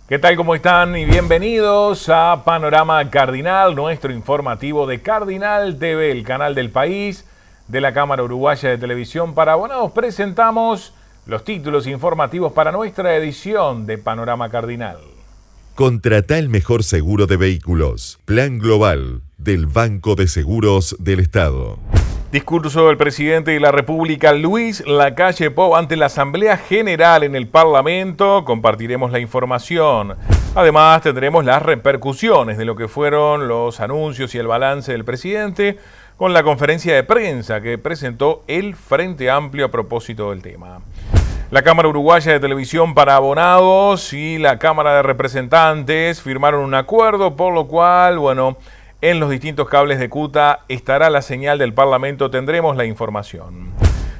¿Qué tal? ¿Cómo están? Y bienvenidos a Panorama Cardinal, nuestro informativo de Cardinal TV, el canal del país de la Cámara Uruguaya de Televisión para Abonados. Presentamos los títulos informativos para nuestra edición de Panorama Cardinal. Contrata el mejor seguro de vehículos. Plan global del Banco de Seguros del Estado. Discurso del presidente de la República, Luis Lacalle Pou, ante la Asamblea General en el Parlamento. Compartiremos la información. Además, tendremos las repercusiones de lo que fueron los anuncios y el balance del presidente con la conferencia de prensa que presentó el Frente Amplio a propósito del tema. La Cámara Uruguaya de Televisión para Abonados y la Cámara de Representantes firmaron un acuerdo por lo cual, en los distintos cables de CUTA estará la señal del Parlamento, tendremos la información.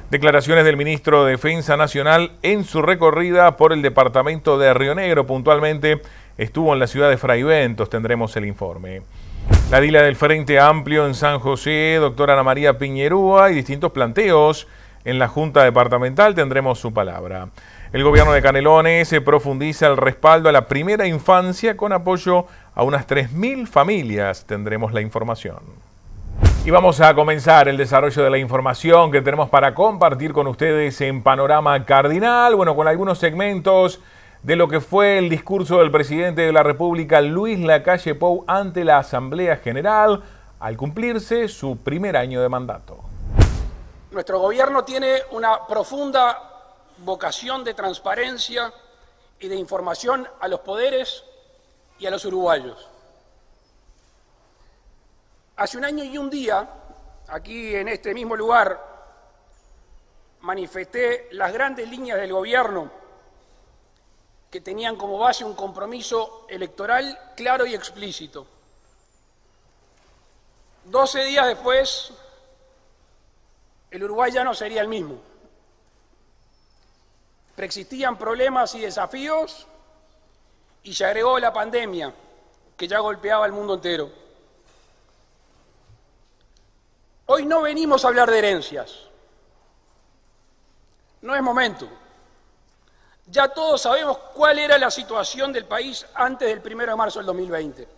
Declaraciones del ministro de Defensa Nacional en su recorrida por el departamento de Río Negro, puntualmente estuvo en la ciudad de Fraiventos, tendremos el informe. La dila del Frente Amplio en San José, doctora Ana María Piñerúa, y distintos planteos en la Junta Departamental, tendremos su palabra. El gobierno de Canelones se profundiza el respaldo a la primera infancia con apoyo a unas 3.000 familias. Tendremos la información. Y vamos a comenzar el desarrollo de la información que tenemos para compartir con ustedes en Panorama Cardinal. Con algunos segmentos de lo que fue el discurso del presidente de la República, Luis Lacalle Pou, ante la Asamblea General al cumplirse su primer año de mandato. Nuestro gobierno tiene una profunda vocación de transparencia y de información a los poderes y a los uruguayos. Hace un año y un día, aquí en este mismo lugar, manifesté las grandes líneas del gobierno que tenían como base un compromiso electoral claro y explícito. 12 días después, el Uruguay ya no sería el mismo. Preexistían problemas y desafíos y se agregó la pandemia que ya golpeaba al mundo entero. Hoy no venimos a hablar de herencias. No es momento. Ya todos sabemos cuál era la situación del país antes del 1 de marzo del 2020.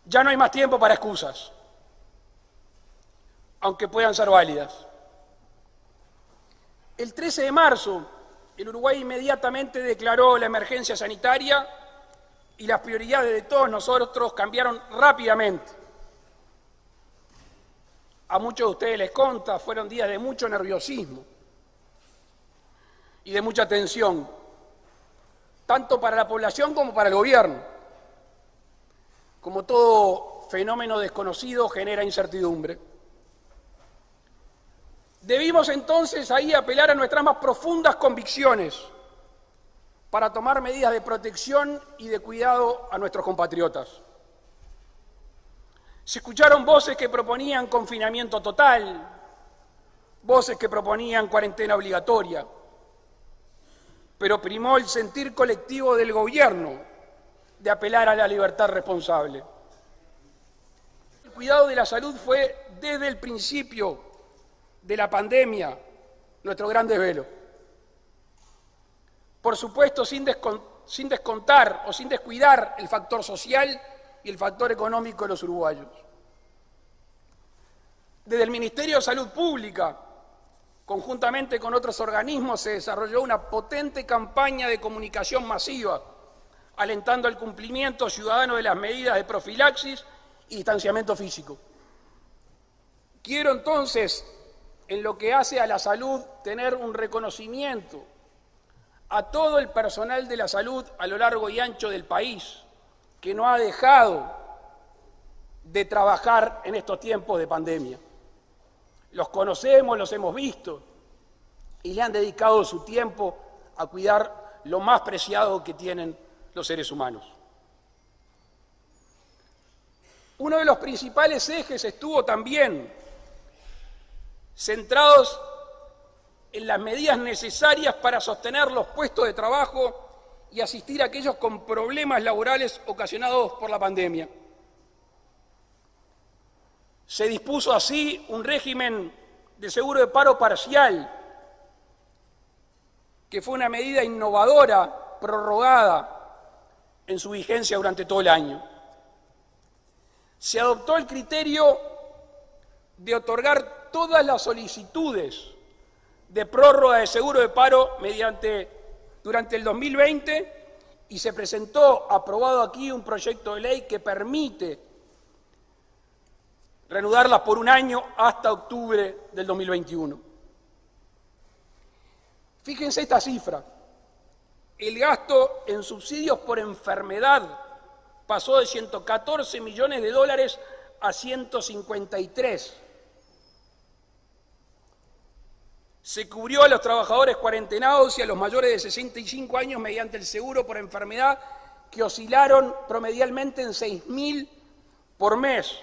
Ya no hay más tiempo para excusas, aunque puedan ser válidas. El 13 de marzo, el Uruguay inmediatamente declaró la emergencia sanitaria y las prioridades de todos nosotros cambiaron rápidamente. A muchos de ustedes les consta, fueron días de mucho nerviosismo y de mucha tensión, tanto para la población como para el gobierno. Como todo fenómeno desconocido genera incertidumbre. Debimos entonces ahí apelar a nuestras más profundas convicciones para tomar medidas de protección y de cuidado a nuestros compatriotas. Se escucharon voces que proponían confinamiento total, voces que proponían cuarentena obligatoria, pero primó el sentir colectivo del gobierno de apelar a la libertad responsable. El cuidado de la salud fue desde el principio de la pandemia nuestro gran desvelo. Por supuesto, sin descontar o sin descuidar el factor social y el factor económico de los uruguayos. Desde el Ministerio de Salud Pública, conjuntamente con otros organismos, se desarrolló una potente campaña de comunicación masiva, alentando el cumplimiento ciudadano de las medidas de profilaxis y distanciamiento físico. Quiero entonces, en lo que hace a la salud, tener un reconocimiento a todo el personal de la salud a lo largo y ancho del país, que no ha dejado de trabajar en estos tiempos de pandemia. Los conocemos, los hemos visto, y le han dedicado su tiempo a cuidar lo más preciado que tienen los seres humanos. Uno de los principales ejes estuvo también centrados en las medidas necesarias para sostener los puestos de trabajo y asistir a aquellos con problemas laborales ocasionados por la pandemia. Se dispuso así un régimen de seguro de paro parcial que fue una medida innovadora, prorrogada en su vigencia durante todo el año. Se adoptó el criterio de otorgar todas las solicitudes de prórroga de seguro de paro durante el 2020 y se presentó, aprobado aquí, un proyecto de ley que permite reanudarlas por un año hasta octubre del 2021. Fíjense esta cifra. El gasto en subsidios por enfermedad pasó de 114 millones de dólares a 153. Se cubrió a los trabajadores cuarentenados y a los mayores de 65 años mediante el seguro por enfermedad, que oscilaron promedialmente en 6.000 por mes,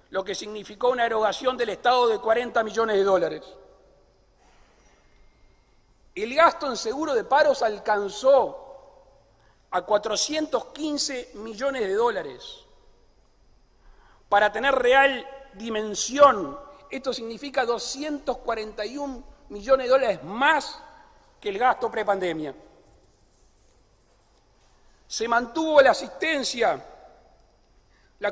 lo que significó una erogación del Estado de 40 millones de dólares. El gasto en seguro de paros alcanzó a 415 millones de dólares. Para tener real dimensión, esto significa 241 millones de dólares más que el gasto prepandemia. Se mantuvo la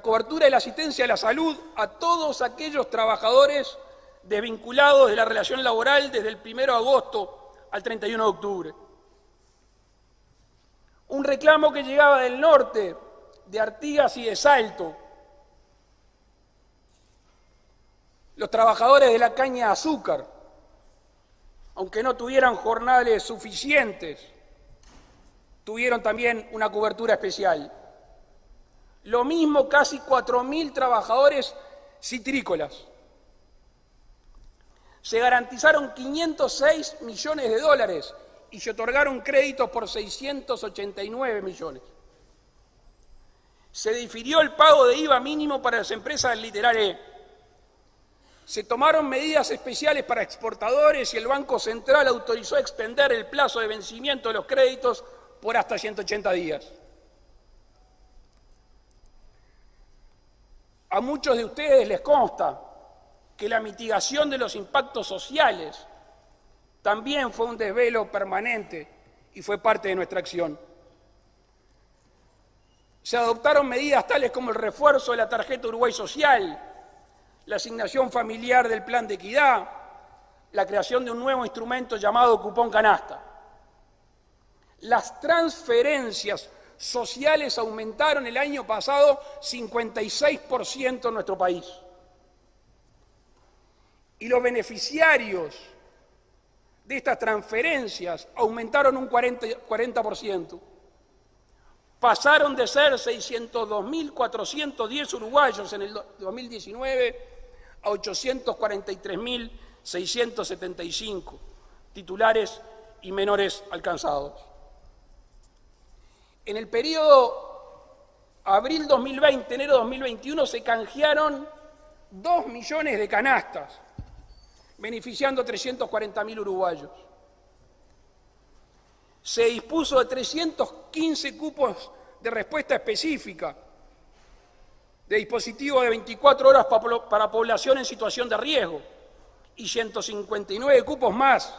cobertura de la asistencia a la salud a todos aquellos trabajadores desvinculados de la relación laboral desde el 1 de agosto al 31 de octubre. Un reclamo que llegaba del norte, de Artigas y de Salto. Los trabajadores de la caña de azúcar, aunque no tuvieran jornales suficientes, tuvieron también una cobertura especial. Lo mismo casi 4.000 trabajadores citrícolas. Se garantizaron 506 millones de dólares y se otorgaron créditos por 689 millones. Se difirió el pago de IVA mínimo para las empresas del Litoral E. Se tomaron medidas especiales para exportadores y el Banco Central autorizó extender el plazo de vencimiento de los créditos por hasta 180 días. A muchos de ustedes les consta que la mitigación de los impactos sociales también fue un desvelo permanente y fue parte de nuestra acción. Se adoptaron medidas tales como el refuerzo de la tarjeta Uruguay Social, la asignación familiar del Plan de Equidad, la creación de un nuevo instrumento llamado cupón canasta. Las transferencias sociales aumentaron el año pasado 56% en nuestro país. Y los beneficiarios de estas transferencias aumentaron un 40%. Pasaron de ser 602.410 uruguayos en el 2019 a 843.675 titulares y menores alcanzados. En el periodo abril 2020, enero 2021, se canjearon 2 millones de canastas, beneficiando a 340.000 uruguayos. Se dispuso de 315 cupos de respuesta específica, de dispositivo de 24 horas para población en situación de riesgo y 159 cupos más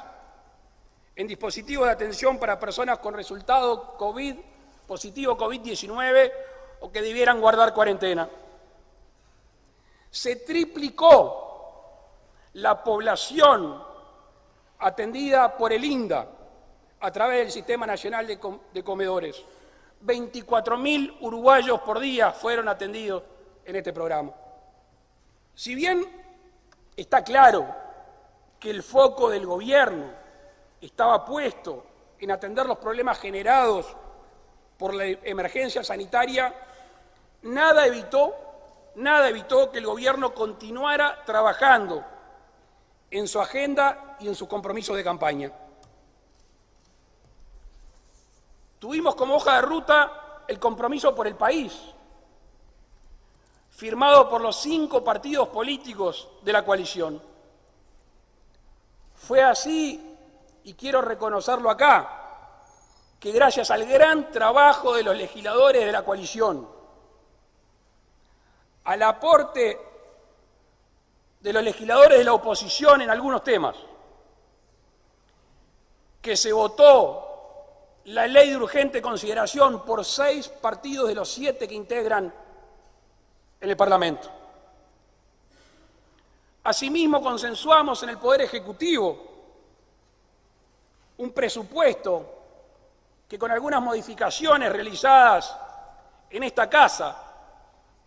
en dispositivos de atención para personas con resultado positivo COVID-19 o que debieran guardar cuarentena. Se triplicó la población atendida por el INDA a través del Sistema Nacional de Comedores. 24.000 uruguayos por día fueron atendidos en este programa. Si bien está claro que el foco del gobierno estaba puesto en atender los problemas generados por la emergencia sanitaria, nada evitó que el gobierno continuara trabajando en su agenda y en sus compromisos de campaña. Tuvimos como hoja de ruta el compromiso por el país, firmado por los 5 partidos políticos de la coalición. Fue así, y quiero reconocerlo acá, que gracias al gran trabajo de los legisladores de la coalición, al aporte de los legisladores de la oposición en algunos temas, que se votó la ley de urgente consideración por 6 partidos de los 7 que integran en el Parlamento. Asimismo, consensuamos en el Poder Ejecutivo un presupuesto que, con algunas modificaciones realizadas en esta casa,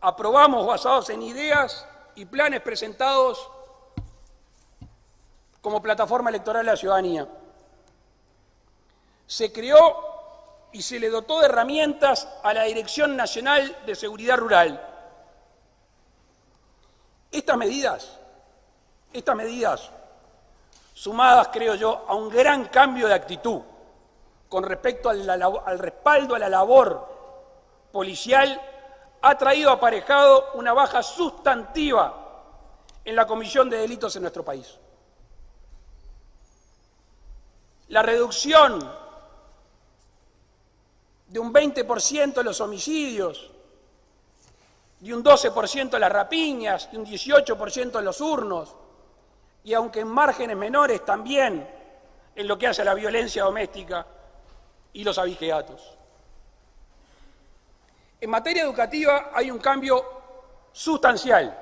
aprobamos basados en ideas y planes presentados como plataforma electoral de la ciudadanía. Se creó y se le dotó de herramientas a la Dirección Nacional de Seguridad Rural. Estas medidas, sumadas, creo yo, a un gran cambio de actitud con respecto al respaldo a la labor policial, ha traído aparejado una baja sustantiva en la comisión de delitos en nuestro país. La reducción de un 20% de los homicidios, de un 12% de las rapiñas, de un 18% de los hurnos, y aunque en márgenes menores también en lo que hace a la violencia doméstica y los abigeatos. En materia educativa hay un cambio sustancial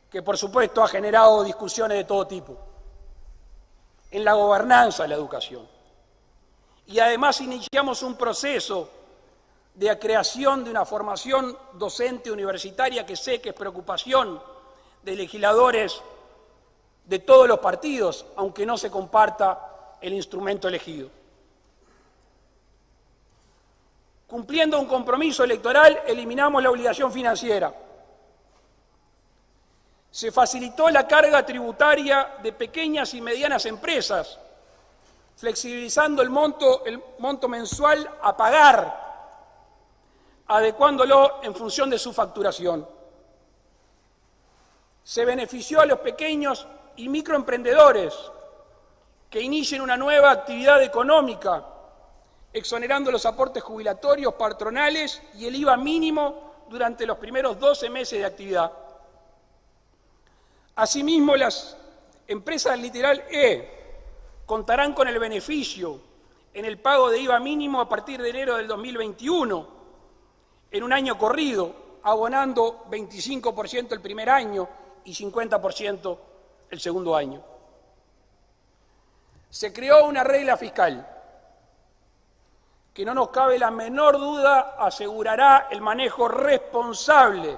que, por supuesto, ha generado discusiones de todo tipo en la gobernanza de la educación. Y además iniciamos un proceso de creación de una formación docente universitaria que sé que es preocupación de legisladores de todos los partidos, aunque no se comparta el instrumento elegido. Cumpliendo un compromiso electoral, eliminamos la obligación financiera. Se facilitó la carga tributaria de pequeñas y medianas empresas, flexibilizando el monto mensual a pagar, adecuándolo en función de su facturación. Se benefició a los pequeños y microemprendedores que inicien una nueva actividad económica, exonerando los aportes jubilatorios, patronales y el IVA mínimo durante los primeros 12 meses de actividad. Asimismo, las empresas literal E contarán con el beneficio en el pago de IVA mínimo a partir de enero del 2021, en un año corrido, abonando 25% el primer año y 50% el segundo año. Se creó una regla fiscal que, no nos cabe la menor duda, asegurará el manejo responsable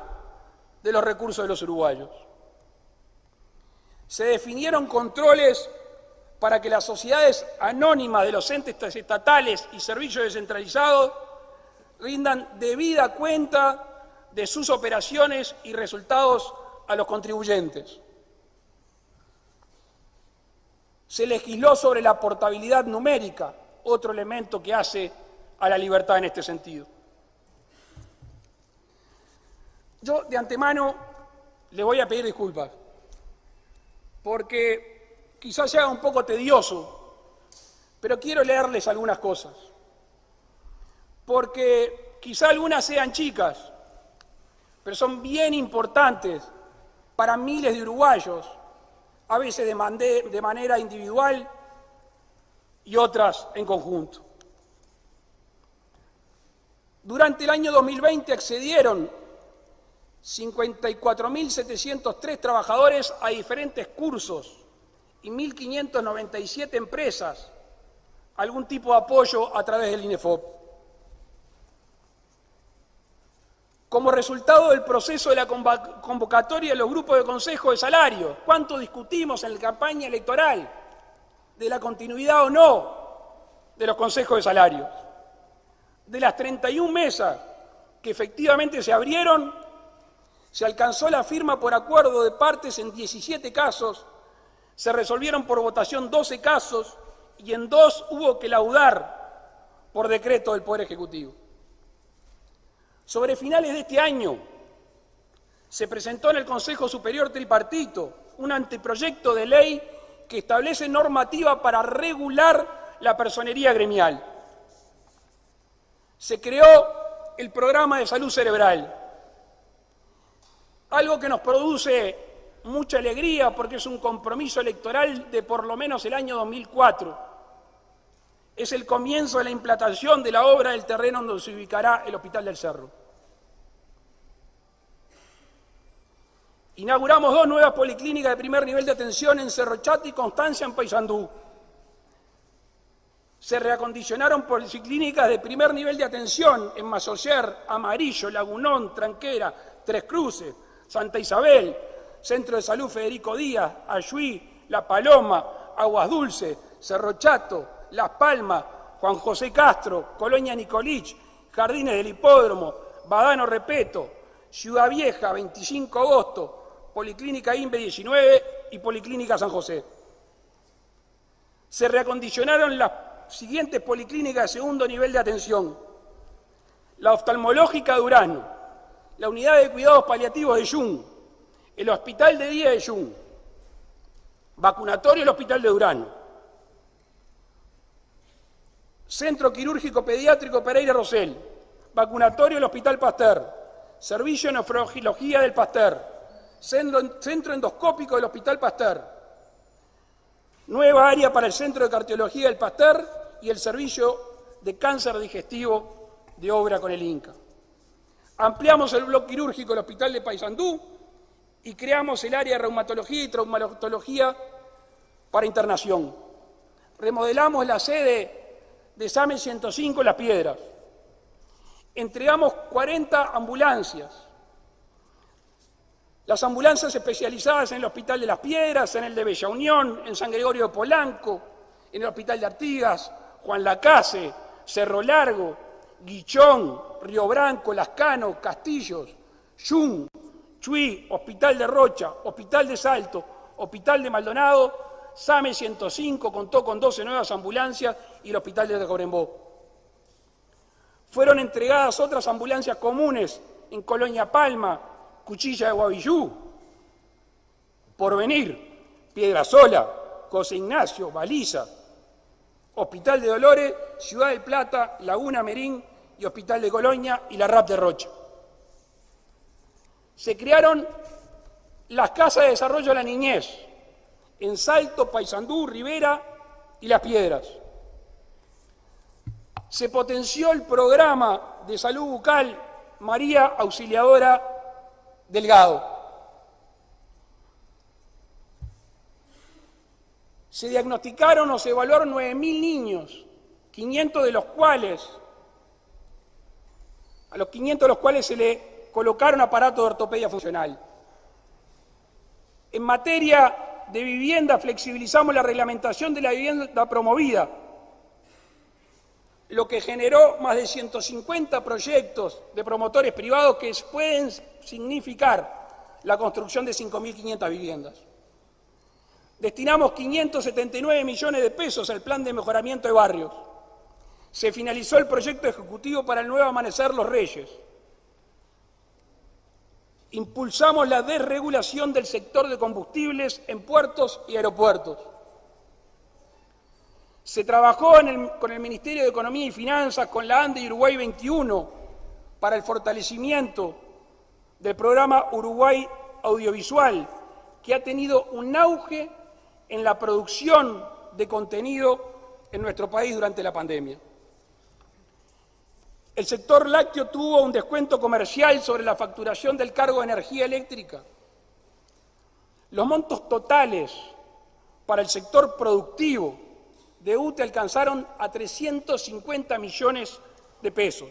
de los recursos de los uruguayos. Se definieron controles para que las sociedades anónimas de los entes estatales y servicios descentralizados rindan debida cuenta de sus operaciones y resultados a los contribuyentes. Se legisló sobre la portabilidad numérica, otro elemento que hace a la libertad en este sentido. Yo de antemano le voy a pedir disculpas, porque quizás sea un poco tedioso, pero quiero leerles algunas cosas, porque quizá algunas sean chicas, pero son bien importantes para miles de uruguayos, a veces de manera individual y otras en conjunto. Durante el año 2020 accedieron 54.703 trabajadores a diferentes cursos y 1.597 empresas algún tipo de apoyo a través del INEFOP. Como resultado del proceso de la convocatoria de los grupos de consejo de salarios, ¿cuánto discutimos en la campaña electoral de la continuidad o no de los consejos de salarios? De las 31 mesas que efectivamente se abrieron, se alcanzó la firma por acuerdo de partes en 17 casos, se resolvieron por votación 12 casos y en 2 hubo que laudar por decreto del Poder Ejecutivo. Sobre finales de este año se presentó en el Consejo Superior Tripartito un anteproyecto de ley que establece normativa para regular la personería gremial. Se creó el programa de salud cerebral, algo que nos produce mucha alegría porque es un compromiso electoral de por lo menos el año 2004 es el comienzo de la implantación de la obra del terreno donde se ubicará el Hospital del Cerro. Inauguramos 2 nuevas policlínicas de primer nivel de atención en Cerro Chato y Constancia, en Paysandú. Se reacondicionaron policlínicas de primer nivel de atención en Masoyer, Amarillo, Lagunón, Tranquera, Tres Cruces, Santa Isabel, Centro de Salud Federico Díaz, Ayuí, La Paloma, Aguas Dulces, Cerro Chato, Las Palmas, Juan José Castro, Colonia Nicolich, Jardines del Hipódromo, Badano Repeto, Ciudad Vieja, 25 de agosto, Policlínica INVE 19 y Policlínica San José. Se reacondicionaron las siguientes policlínicas de segundo nivel de atención: la oftalmológica de Urano, la unidad de cuidados paliativos de Yung, el hospital de día de Yung, vacunatorio del hospital de Urano, centro quirúrgico pediátrico Pereira Rosell, vacunatorio del hospital Pasteur, servicio de nefrología del Pasteur, centro endoscópico del hospital Pasteur, nueva área para el centro de cardiología del Pasteur y el servicio de cáncer digestivo de obra con el INCA. Ampliamos el bloque quirúrgico del hospital de Paysandú y creamos el área de reumatología y traumatología para internación. Remodelamos la sede de SAME 105 en Las Piedras. Entregamos 40 ambulancias. Las ambulancias especializadas en el Hospital de Las Piedras, en el de Bella Unión, en San Gregorio de Polanco, en el Hospital de Artigas, Juan Lacase, Cerro Largo, Guichón, Río Branco, Lascano, Castillos, Yung, Chuy, Hospital de Rocha, Hospital de Salto, Hospital de Maldonado, SAME 105 contó con 12 nuevas ambulancias y el Hospital de Cobrembó. Fueron entregadas otras ambulancias comunes en Colonia Palma, Cuchilla de Guavillú, Porvenir, Piedrasola, José Ignacio, Baliza, Hospital de Dolores, Ciudad del Plata, Laguna Merín y Hospital de Colonia y la RAP de Rocha. Se crearon las Casas de Desarrollo de la Niñez en Salto, Paysandú, Rivera y Las Piedras. Se potenció el programa de salud bucal María Auxiliadora Delgado. Se diagnosticaron o se evaluaron 9.000 niños, 500 de los cuales se le colocaron aparatos de ortopedia funcional. En materia de vivienda, flexibilizamos la reglamentación de la vivienda promovida, lo que generó más de 150 proyectos de promotores privados que pueden significar la construcción de 5.500 viviendas. Destinamos 579 millones de pesos al plan de mejoramiento de barrios. Se finalizó el proyecto ejecutivo para el nuevo Amanecer Los Reyes. Impulsamos la desregulación del sector de combustibles en puertos y aeropuertos. Se trabajó con el Ministerio de Economía y Finanzas, con la ANDE y Uruguay 21, para el fortalecimiento del programa Uruguay Audiovisual, que ha tenido un auge en la producción de contenido en nuestro país durante la pandemia. El sector lácteo tuvo un descuento comercial sobre la facturación del cargo de energía eléctrica. Los montos totales para el sector productivo de UTE alcanzaron a 350 millones de pesos.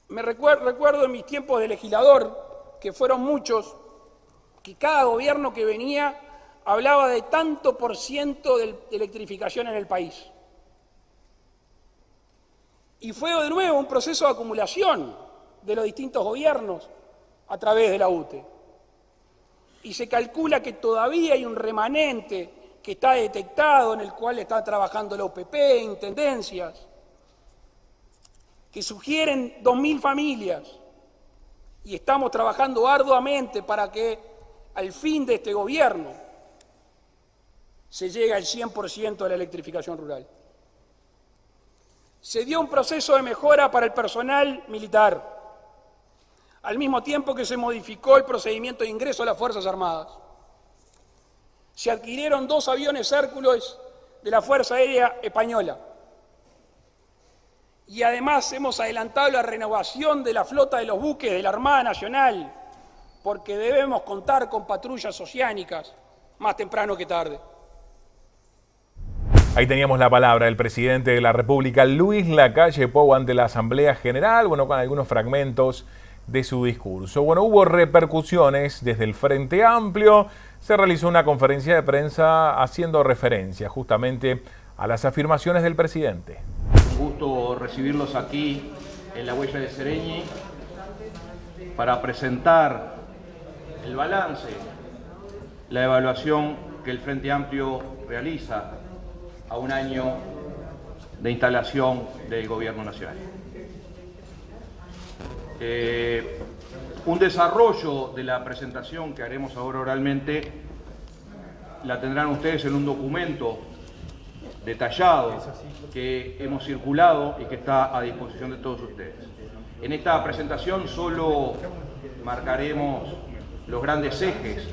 Me recuerdo en mis tiempos de legislador, que fueron muchos, que cada gobierno que venía hablaba de tanto por ciento de electrificación en el país. Y fue de nuevo un proceso de acumulación de los distintos gobiernos a través de la UTE. Y se calcula que todavía hay un remanente que está detectado, en el cual está trabajando la UPP, intendencias, que sugieren 2.000 familias, y estamos trabajando arduamente para que al fin de este gobierno se llegue al 100% de la electrificación rural. Se dio un proceso de mejora para el personal militar, al mismo tiempo que se modificó el procedimiento de ingreso a las Fuerzas Armadas. Se adquirieron 2 aviones Hércules de la Fuerza Aérea Española. Y además hemos adelantado la renovación de la flota de los buques de la Armada Nacional, porque debemos contar con patrullas oceánicas más temprano que tarde. Ahí teníamos la palabra del presidente de la República, Luis Lacalle Pou, ante la Asamblea General, bueno, con algunos fragmentos de su discurso. Bueno, hubo repercusiones desde el Frente Amplio. Se realizó una conferencia de prensa haciendo referencia justamente a las afirmaciones del presidente. Un gusto recibirlos aquí en la Huella de Sereñi para presentar el balance, la evaluación que el Frente Amplio realiza a un año de instalación del Gobierno Nacional. Un desarrollo de la presentación que haremos ahora oralmente la tendrán ustedes en un documento detallado que hemos circulado y que está a disposición de todos ustedes. En esta presentación solo marcaremos los grandes ejes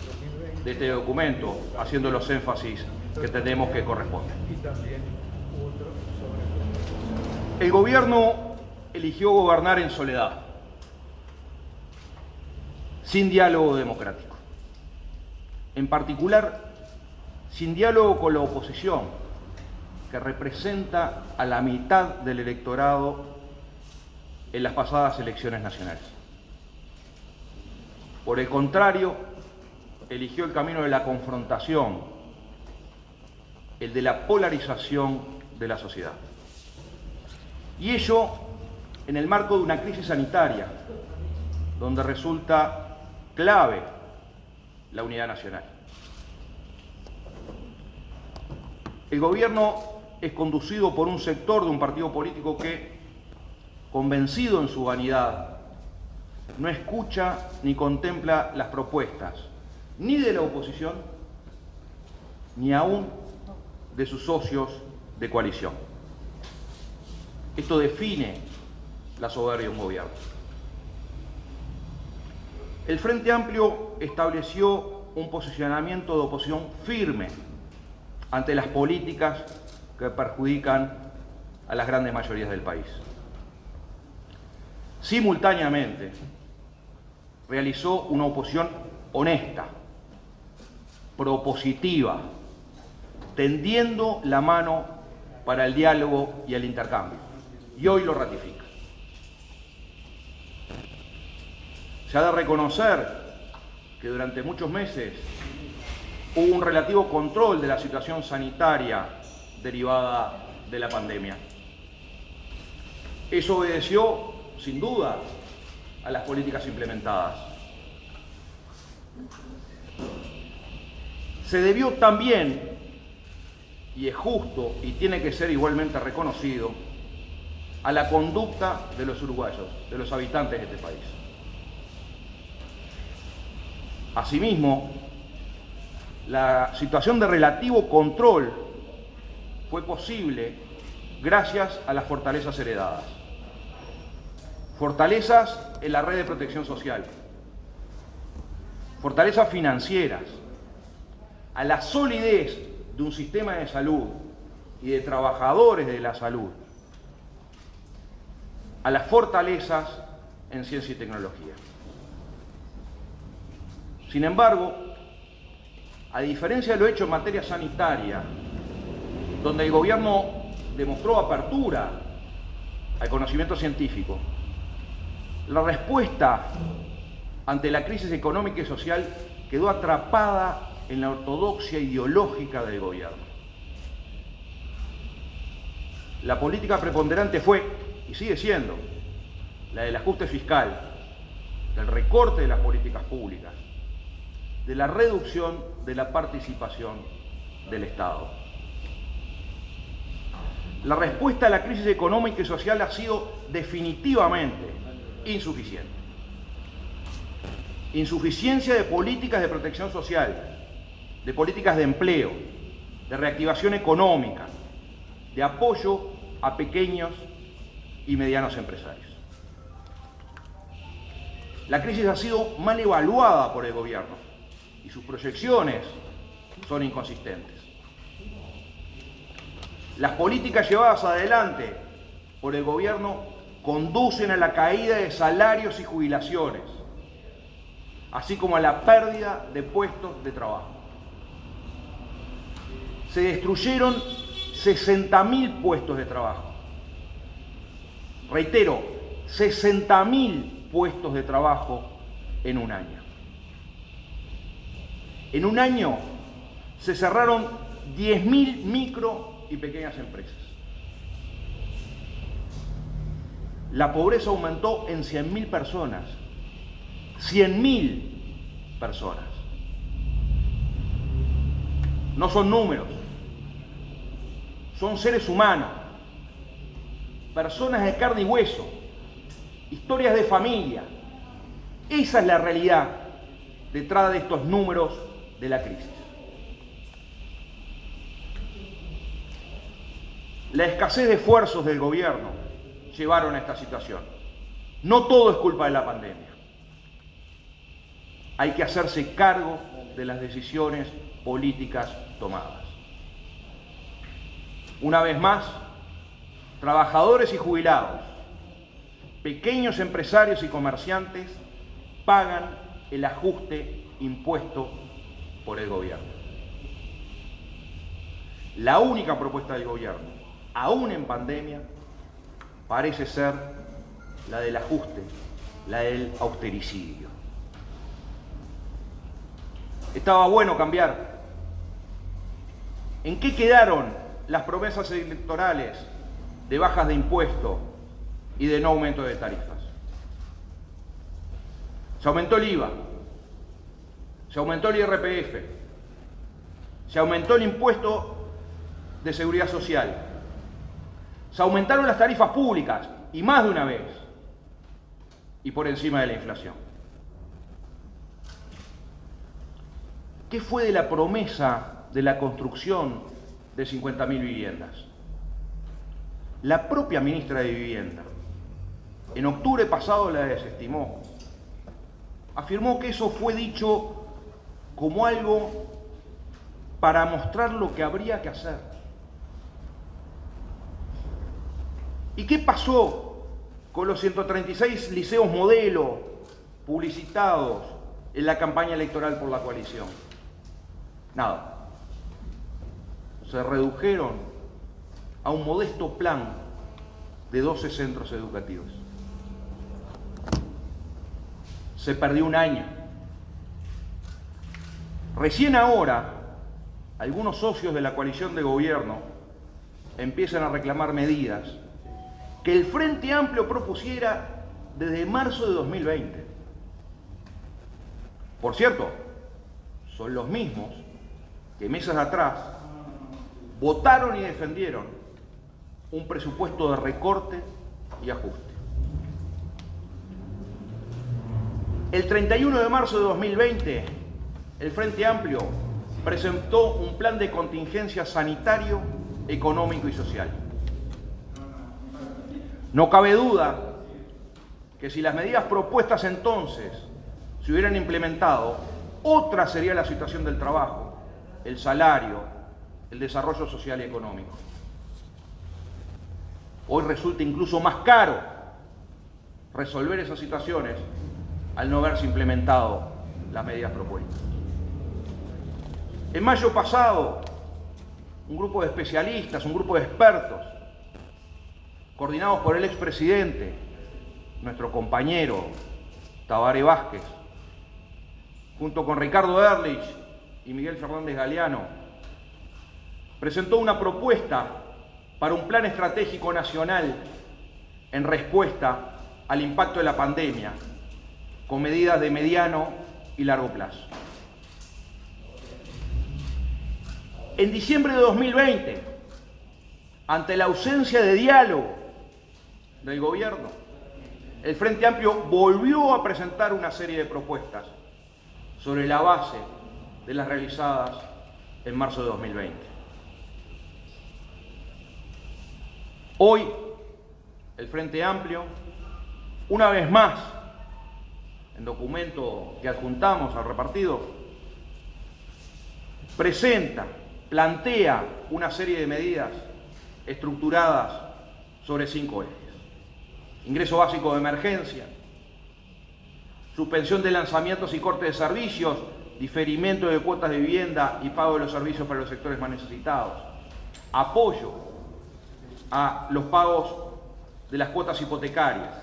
de este documento, haciendo los énfasis que tenemos que corresponden. El gobierno eligió gobernar en soledad, sin diálogo democrático. En particular, sin diálogo con la oposición, que representa a la mitad del electorado en las pasadas elecciones nacionales. Por el contrario, eligió el camino de la confrontación, el de la polarización de la sociedad. Y ello en el marco de una crisis sanitaria, donde resulta clave la unidad nacional. El gobierno es conducido por un sector de un partido político que, convencido en su vanidad, no escucha ni contempla las propuestas ni de la oposición, ni aún de sus socios de coalición. Esto define la soberbia de un gobierno. El Frente Amplio estableció un posicionamiento de oposición firme ante las políticas que perjudican a las grandes mayorías del país. Simultáneamente, realizó una oposición honesta, propositiva, tendiendo la mano para el diálogo y el intercambio. Y hoy lo ratifica. Se ha de reconocer que durante muchos meses hubo un relativo control de la situación sanitaria derivada de la pandemia. Eso obedeció, sin duda, a las políticas implementadas. Se debió también, y es justo y tiene que ser igualmente reconocido, a la conducta de los uruguayos, de los habitantes de este país. Asimismo, la situación de relativo control fue posible gracias a las fortalezas heredadas. Fortalezas en la red de protección social, fortalezas financieras, a la solidez de un sistema de salud y de trabajadores de la salud, a las fortalezas en ciencia y tecnología. Sin embargo, a diferencia de lo hecho en materia sanitaria, donde el gobierno demostró apertura al conocimiento científico, la respuesta ante la crisis económica y social quedó atrapada en la ortodoxia ideológica del gobierno. La política preponderante fue, y sigue siendo, la del ajuste fiscal, del recorte de las políticas públicas, de la reducción de la participación del Estado. La respuesta a la crisis económica y social ha sido definitivamente insuficiente. Insuficiencia de políticas de protección social, de políticas de empleo, de reactivación económica, de apoyo a pequeños y medianos empresarios. La crisis ha sido mal evaluada por el gobierno y sus proyecciones son inconsistentes. Las políticas llevadas adelante por el gobierno conducen a la caída de salarios y jubilaciones, así como a la pérdida de puestos de trabajo. Se destruyeron 60.000 puestos de trabajo. Reitero, 60.000 puestos de trabajo en un año. En un año se cerraron 10.000 micro y pequeñas empresas. La pobreza aumentó en 100.000 personas. 100.000 personas. No son números, son seres humanos, personas de carne y hueso, historias de familia. Esa es la realidad detrás de estos números de la crisis. La escasez de esfuerzos del gobierno llevaron a esta situación. No todo es culpa de la pandemia. Hay que hacerse cargo de las decisiones políticas tomadas. Una vez más, trabajadores y jubilados, pequeños empresarios y comerciantes pagan el ajuste impuesto por el gobierno. La única propuesta del gobierno, aún en pandemia, parece ser la del ajuste, la del austericidio. Estaba bueno cambiar. ¿En qué quedaron las promesas electorales de bajas de impuestos y de no aumento de tarifas? Se aumentó el IVA, se aumentó el IRPF, se aumentó el impuesto de seguridad social, se aumentaron las tarifas públicas y más de una vez y por encima de la inflación. ¿Qué fue de la promesa de la construcción de 50.000 viviendas? La propia ministra de Vivienda, en octubre pasado la desestimó. Afirmó que eso fue dicho como algo para mostrar lo que habría que hacer. ¿Y qué pasó con los 136 liceos modelo publicitados en la campaña electoral por la coalición? Nada. Se redujeron a un modesto plan de 12 centros educativos. Se perdió un año. Recién ahora, algunos socios de la coalición de gobierno empiezan a reclamar medidas que el Frente Amplio propusiera desde marzo de 2020. Por cierto, son los mismos que meses atrás votaron y defendieron un presupuesto de recorte y ajuste. El 31 de marzo de 2020, el Frente Amplio presentó un plan de contingencia sanitario, económico y social. No cabe duda que si las medidas propuestas entonces se hubieran implementado, otra sería la situación del trabajo, el salario, el desarrollo social y económico. Hoy resulta incluso más caro resolver esas situaciones al no haberse implementado las medidas propuestas. En mayo pasado, un grupo de especialistas, un grupo de expertos, coordinados por el expresidente, nuestro compañero Tabaré Vázquez, junto con Ricardo Ehrlich y Miguel Fernández Galeano, presentó una propuesta para un plan estratégico nacional en respuesta al impacto de la pandemia, con medidas de mediano y largo plazo. En diciembre de 2020, ante la ausencia de diálogo del gobierno, el Frente Amplio volvió a presentar una serie de propuestas sobre la base de las realizadas en marzo de 2020. Hoy, el Frente Amplio, una vez más, en documento que adjuntamos al repartido, plantea una serie de medidas estructuradas sobre 5 ejes: ingreso básico de emergencia, suspensión de lanzamientos y corte de servicios, diferimiento de cuotas de vivienda y pago de los servicios para los sectores más necesitados, apoyo a los pagos de las cuotas hipotecarias,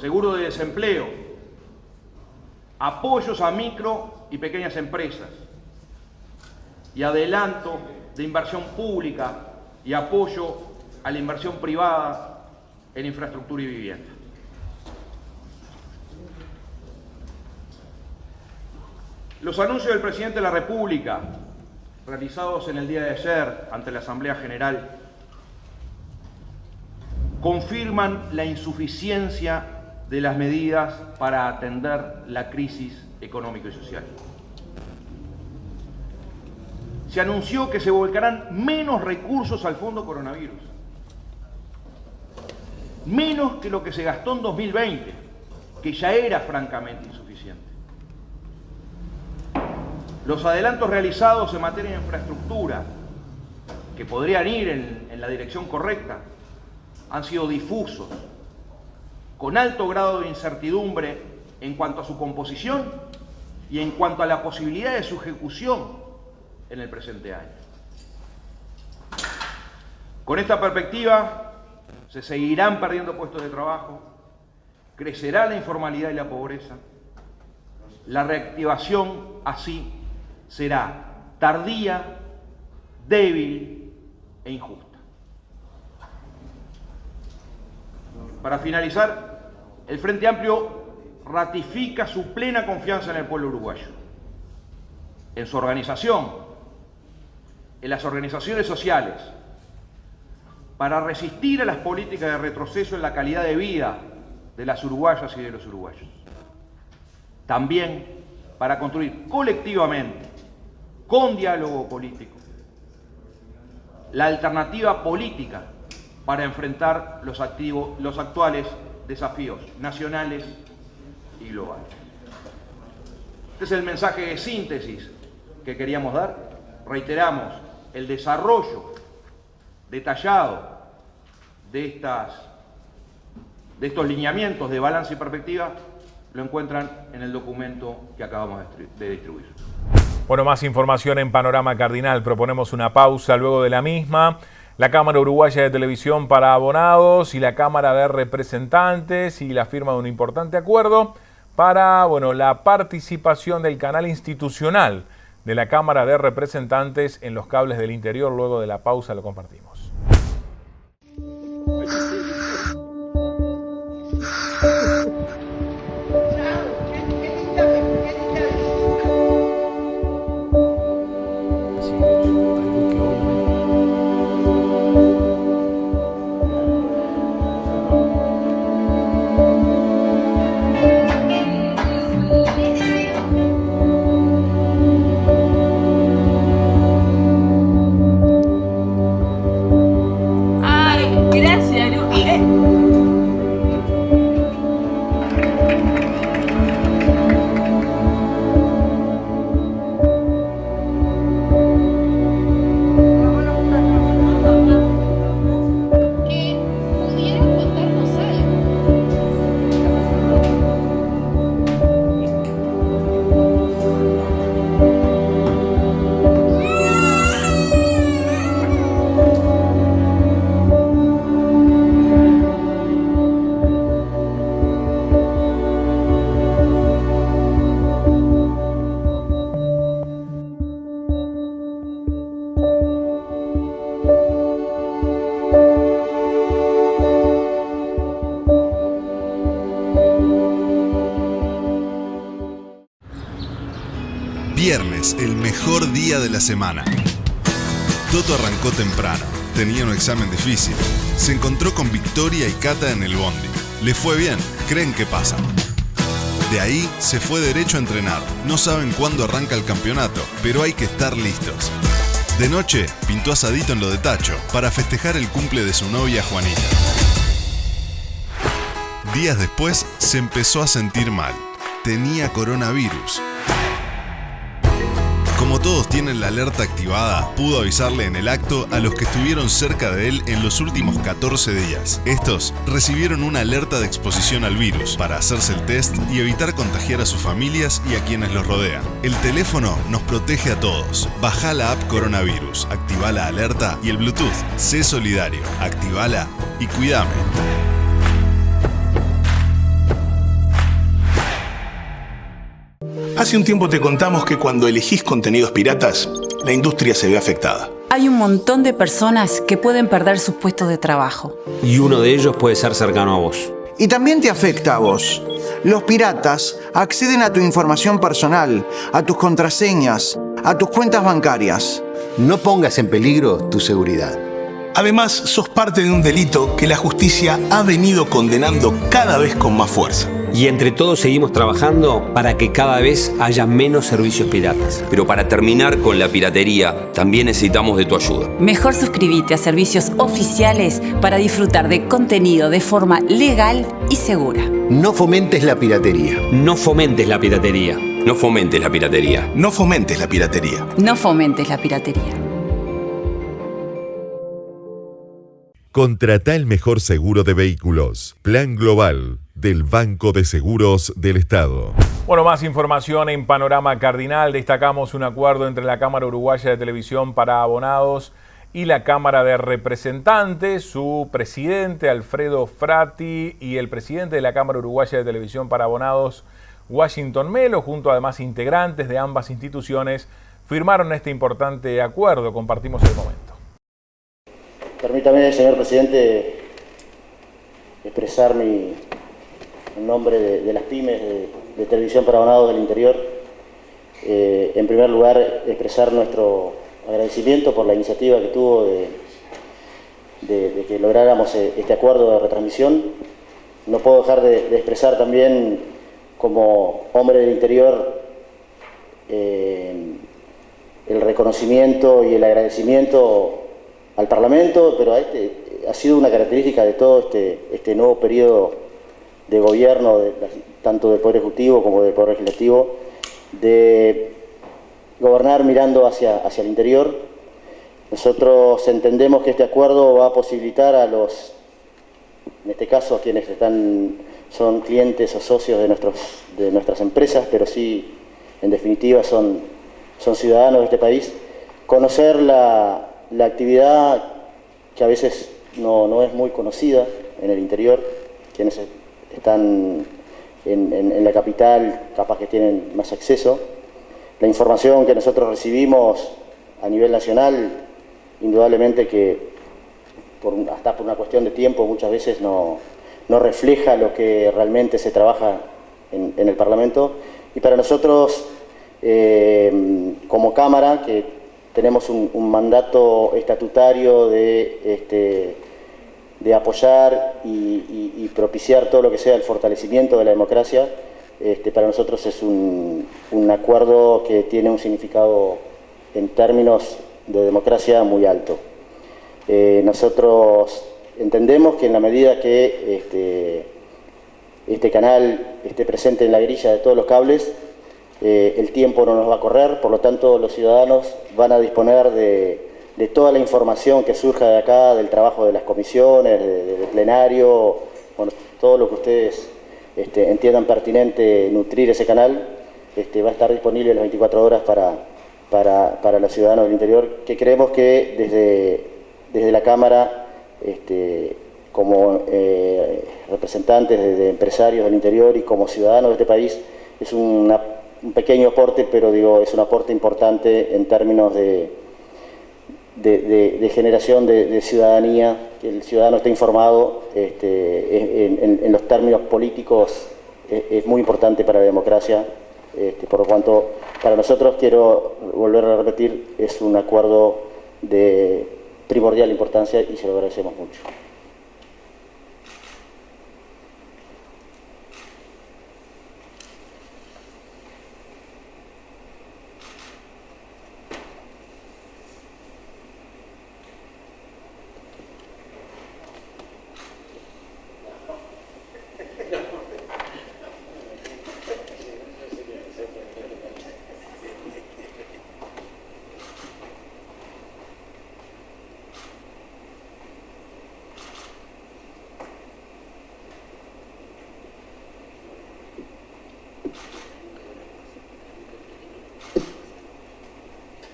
seguro de desempleo, apoyos a micro y pequeñas empresas y adelanto de inversión pública y apoyo a la inversión privada en infraestructura y vivienda. Los anuncios del presidente de la República, realizados en el día de ayer ante la Asamblea General, confirman la insuficiencia de las medidas para atender la crisis económica y social. Se anunció que se volcarán menos recursos al Fondo Coronavirus, menos que lo que se gastó en 2020, que ya era francamente insuficiente. Los adelantos realizados en materia de infraestructura, que podrían ir en la dirección correcta, han sido difusos, con alto grado de incertidumbre en cuanto a su composición y en cuanto a la posibilidad de su ejecución en el presente año. Con esta perspectiva, se seguirán perdiendo puestos de trabajo, crecerá la informalidad y la pobreza. La reactivación, así, será tardía, débil e injusta. Para finalizar, el Frente Amplio ratifica su plena confianza en el pueblo uruguayo, en su organización, en las organizaciones sociales, para resistir a las políticas de retroceso en la calidad de vida de las uruguayas y de los uruguayos. También para construir colectivamente, con diálogo político, la alternativa política para enfrentar los actuales desafíos nacionales y globales. Este es el mensaje de síntesis que queríamos dar. Reiteramos, el desarrollo detallado de estos lineamientos de balance y perspectiva lo encuentran en el documento que acabamos de distribuir. Bueno, más información en Panorama Cardinal. Proponemos una pausa luego de la misma. La Cámara Uruguaya de Televisión para Abonados y la Cámara de Representantes y la firma de un importante acuerdo para, la participación del canal institucional de la Cámara de Representantes en los cables del interior. Luego de la pausa lo compartimos. Viernes, el mejor día de la semana. Toto arrancó temprano, tenía un examen difícil. Se encontró con Victoria y Cata en el bondi. Le fue bien, creen que pasa. De ahí se fue derecho a entrenar. No saben cuándo arranca el campeonato, pero hay que estar listos. De noche, pintó asadito en lo de Tacho para festejar el cumple de su novia Juanita. Días después, se empezó a sentir mal. Tenía coronavirus. Como todos tienen la alerta activada, pudo avisarle en el acto a los que estuvieron cerca de él en los últimos 14 días. Estos recibieron una alerta de exposición al virus para hacerse el test y evitar contagiar a sus familias y a quienes los rodean. El teléfono nos protege a todos. Bajá la app Coronavirus, activá la alerta y el Bluetooth. Sé solidario, activala y cuídame. Hace un tiempo te contamos que cuando elegís contenidos piratas, la industria se ve afectada. Hay un montón de personas que pueden perder sus puestos de trabajo. Y uno de ellos puede ser cercano a vos. Y también te afecta a vos. Los piratas acceden a tu información personal, a tus contraseñas, a tus cuentas bancarias. No pongas en peligro tu seguridad. Además, sos parte de un delito que la justicia ha venido condenando cada vez con más fuerza. Y entre todos seguimos trabajando para que cada vez haya menos servicios piratas. Pero para terminar con la piratería, también necesitamos de tu ayuda. Mejor suscríbete a servicios oficiales para disfrutar de contenido de forma legal y segura. No fomentes la piratería. No fomentes la piratería. No fomentes la piratería. No fomentes la piratería. No fomentes la piratería. Contratá el mejor seguro de vehículos. Plan Global del Banco de Seguros del Estado. Bueno, más información en Panorama Cardinal. Destacamos un acuerdo entre la Cámara Uruguaya de Televisión para Abonados y la Cámara de Representantes. Su presidente, Alfredo Frati, y el presidente de la Cámara Uruguaya de Televisión para Abonados, Washington Melo, junto a demás integrantes de ambas instituciones, firmaron este importante acuerdo. Compartimos el momento. Permítame, señor presidente, expresar en nombre de las pymes de Televisión para Abonados del Interior. En primer lugar, expresar nuestro agradecimiento por la iniciativa que tuvo de que lográramos este acuerdo de retransmisión. No puedo dejar de expresar también, como hombre del interior, el reconocimiento y el agradecimiento al Parlamento, pero ha sido una característica de todo este nuevo periodo de gobierno, tanto del Poder Ejecutivo como del Poder Legislativo, de gobernar mirando hacia el interior. Nosotros entendemos que este acuerdo va a posibilitar a los, en este caso a quienes son clientes o socios de nuestras empresas, pero sí, en definitiva, son ciudadanos de este país, conocer la actividad que a veces no es muy conocida en el interior. Quienes están en la capital capaz que tienen más acceso. La información que nosotros recibimos a nivel nacional, indudablemente que hasta por una cuestión de tiempo muchas veces no refleja lo que realmente se trabaja en el Parlamento. Y para nosotros, como Cámara, que tenemos un mandato estatutario de apoyar y propiciar todo lo que sea el fortalecimiento de la democracia, para nosotros es un acuerdo que tiene un significado en términos de democracia muy alto. Nosotros entendemos que en la medida que este canal esté presente en la grilla de todos los cables, el tiempo no nos va a correr, por lo tanto los ciudadanos van a disponer de toda la información que surja de acá, del trabajo de las comisiones, del plenario, bueno, todo lo que ustedes entiendan pertinente nutrir ese canal, va a estar disponible las 24 horas para los ciudadanos del interior, que creemos que desde la Cámara, como representantes de empresarios del interior y como ciudadanos de este país, es un pequeño aporte, pero es un aporte importante en términos de generación de ciudadanía, que el ciudadano esté informado en los términos políticos. Es muy importante para la democracia, por lo cuanto para nosotros, quiero volver a repetir, es un acuerdo de primordial importancia y se lo agradecemos mucho.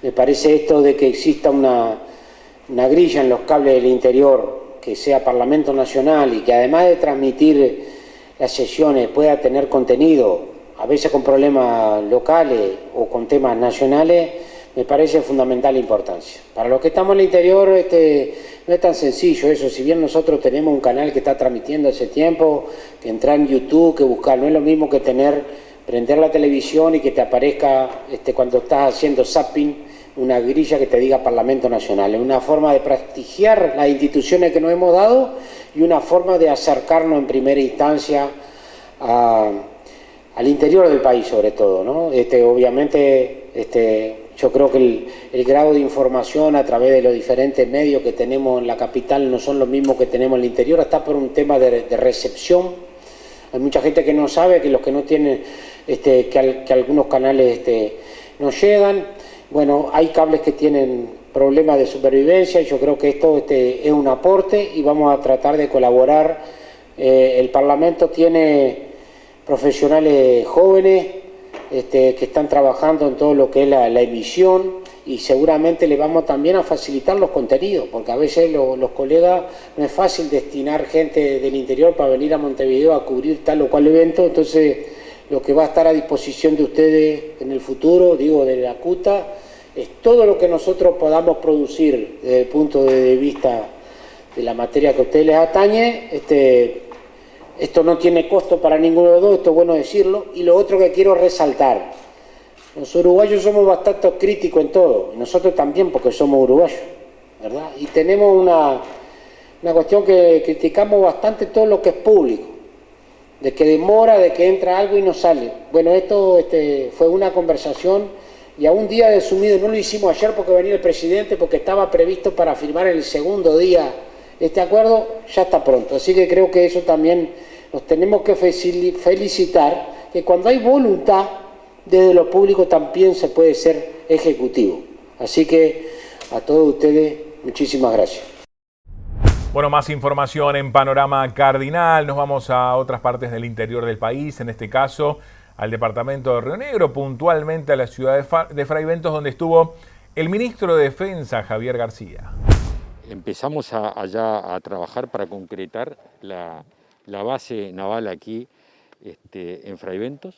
Me parece esto de que exista una grilla en los cables del interior, que sea Parlamento Nacional y que además de transmitir las sesiones pueda tener contenido, a veces con problemas locales o con temas nacionales, me parece de fundamental importancia. Para los que estamos en el interior no es tan sencillo eso, si bien nosotros tenemos un canal que está transmitiendo hace tiempo, que entrar en YouTube, que buscar, no es lo mismo que prender la televisión y que te aparezca cuando estás haciendo zapping una grilla que te diga Parlamento Nacional. Es una forma de prestigiar las instituciones que nos hemos dado y una forma de acercarnos en primera instancia al interior del país sobre todo, ¿no? Obviamente yo creo que el grado de información a través de los diferentes medios que tenemos en la capital no son los mismos que tenemos en el interior, hasta por un tema de recepción. Hay mucha gente que no sabe, que los que no tienen, que algunos canales no llegan. Bueno, hay cables que tienen problemas de supervivencia y yo creo que esto es un aporte y vamos a tratar de colaborar. El Parlamento tiene profesionales jóvenes que están trabajando en todo lo que es la emisión y seguramente le vamos también a facilitar los contenidos, porque a veces los colegas no es fácil destinar gente del interior para venir a Montevideo a cubrir tal o cual evento, entonces lo que va a estar a disposición de ustedes en el futuro, digo, de la CUTA, es todo lo que nosotros podamos producir desde el punto de vista de la materia que a ustedes les atañe. Esto no tiene costo para ninguno de los dos, esto es bueno decirlo. Y lo otro que quiero resaltar, los uruguayos somos bastante críticos en todo, y nosotros también porque somos uruguayos, ¿verdad? Y tenemos una cuestión que criticamos bastante todo lo que es público, de que demora, de que entra algo y no sale. Bueno, esto fue una conversación y a un día de sumido, no lo hicimos ayer porque venía el presidente, porque estaba previsto para firmar el segundo día este acuerdo, ya está pronto. Así que creo que eso también nos tenemos que felicitar, que cuando hay voluntad desde lo público también se puede ser ejecutivo. Así que a todos ustedes, muchísimas gracias. Bueno, más información en Panorama Cardinal. Nos vamos a otras partes del interior del país, en este caso al departamento de Río Negro, puntualmente a la ciudad de Fraiventos, donde estuvo el ministro de Defensa, Javier García. Empezamos allá a trabajar para concretar la base naval aquí en Fraiventos.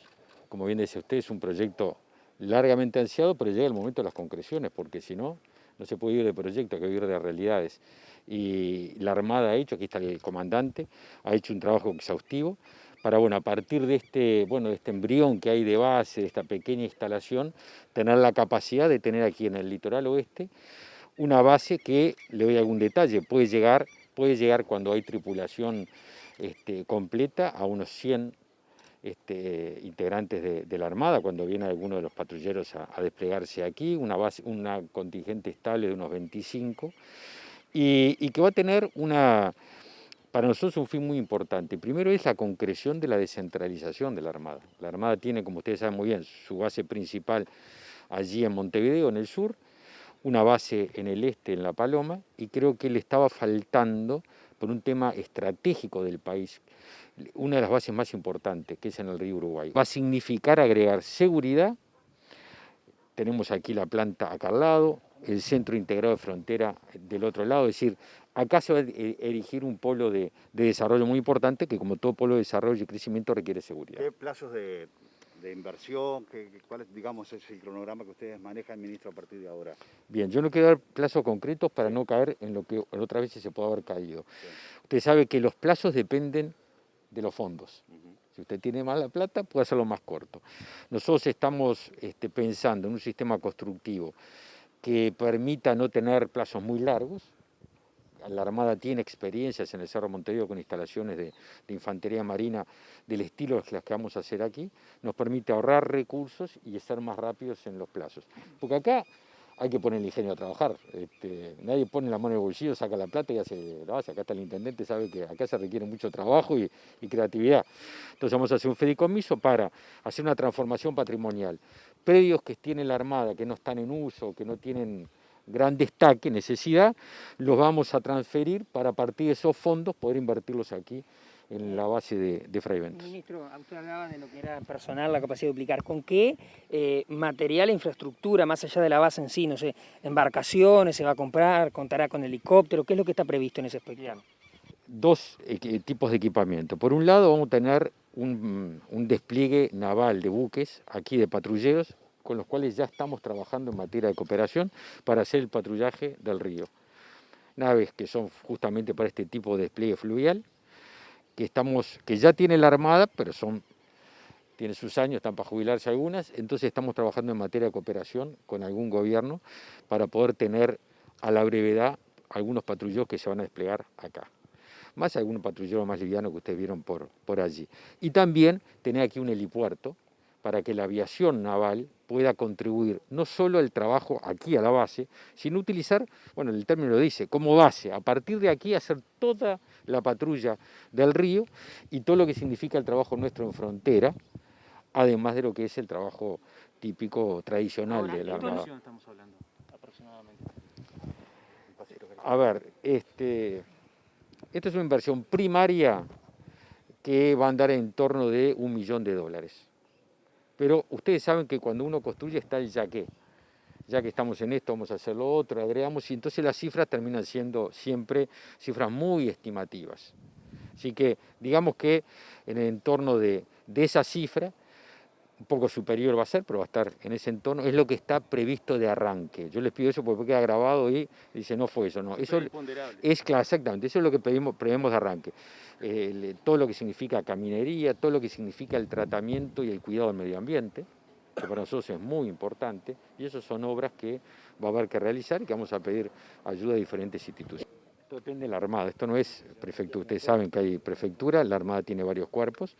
Como bien decía usted, es un proyecto largamente ansiado, pero llega el momento de las concreciones, porque si no, no se puede ir de proyecto, hay que ir de realidades. Y la Armada ha hecho, aquí está el comandante, ha hecho un trabajo exhaustivo para, a partir de este embrión que hay de base, de esta pequeña instalación, tener la capacidad de tener aquí en el litoral oeste una base que, le doy algún detalle, puede llegar cuando hay tripulación completa a unos 100 integrantes de la Armada, cuando viene alguno de los patrulleros a desplegarse aquí, una contingente estable de unos 25, y que va a tener para nosotros un fin muy importante. Primero es la concreción de la descentralización de la Armada. La Armada tiene, como ustedes saben muy bien, su base principal allí en Montevideo, en el sur, una base en el este, en La Paloma, y creo que le estaba faltando, por un tema estratégico del país, una de las bases más importantes, que es en el río Uruguay. Va a significar agregar seguridad. Tenemos aquí la planta acá al lado, el centro integrado de frontera del otro lado, es decir, acá se va a erigir un polo de desarrollo muy importante que, como todo polo de desarrollo y crecimiento, requiere seguridad. ¿Qué plazos de inversión, cuál digamos, es el cronograma que ustedes manejan, ministro, a partir de ahora? Bien, yo no quiero dar plazos concretos para no caer en lo que otras veces se puede haber caído. Sí. Usted sabe que los plazos dependen de los fondos. Si usted tiene más la plata, puede hacerlo más corto. Nosotros estamos pensando en un sistema constructivo que permita no tener plazos muy largos. La Armada tiene experiencias en el Cerro Montevideo con instalaciones de infantería marina del estilo de las que vamos a hacer aquí. Nos permite ahorrar recursos y ser más rápidos en los plazos. Porque acá hay que poner el ingenio a trabajar. Nadie pone la mano en el bolsillo, saca la plata y lo hace. Acá está el intendente, sabe que acá se requiere mucho trabajo y creatividad. Entonces vamos a hacer un fideicomiso para hacer una transformación patrimonial. Predios que tiene la Armada, que no están en uso, que no tienen gran destaque, necesidad, los vamos a transferir para, a partir de esos fondos, poder invertirlos aquí en la base de Fray Ventos. Ministro, usted hablaba de lo que era personal, la capacidad de duplicar. ¿Con qué material e infraestructura, más allá de la base en sí? No sé, embarcaciones se va a comprar, contará con helicóptero, ¿qué es lo que está previsto en ese aspecto? Dos tipos de equipamiento. Por un lado vamos a tener un despliegue naval de buques, aquí de patrulleros, con los cuales ya estamos trabajando en materia de cooperación para hacer el patrullaje del río. Naves que son justamente para este tipo de despliegue fluvial, que ya tiene la Armada, pero tiene sus años, están para jubilarse algunas, entonces estamos trabajando en materia de cooperación con algún gobierno para poder tener a la brevedad algunos patrulleros que se van a desplegar acá. Más algún patrullero más liviano que ustedes vieron por allí. Y también tener aquí un helipuerto para que la aviación naval pueda contribuir no solo al trabajo aquí a la base, sino utilizar, bueno, el término lo dice, como base, a partir de aquí hacer toda la patrulla del río y todo lo que significa el trabajo nuestro en frontera, además de lo que es el trabajo típico, tradicional de la Armada. ¿De qué inversión estamos hablando aproximadamente? A ver, esta es una inversión primaria que va a andar en torno de $1 millón. Pero ustedes saben que cuando uno construye está el ya que estamos en esto, vamos a hacer lo otro, agregamos, y entonces las cifras terminan siendo siempre cifras muy estimativas. Así que digamos que en el entorno de esa cifra, un poco superior va a ser, pero va a estar en ese entorno, es lo que está previsto de arranque. Yo les pido eso porque queda grabado y dice, no fue eso, no. Eso es claro, exactamente, eso es lo que prevemos de arranque. Todo lo que significa caminería, todo lo que significa el tratamiento y el cuidado del medio ambiente, que para nosotros es muy importante, y esas son obras que va a haber que realizar y que vamos a pedir ayuda a diferentes instituciones. Esto depende de la Armada, esto no es prefectura, ustedes saben que hay prefectura, la Armada tiene varios cuerpos,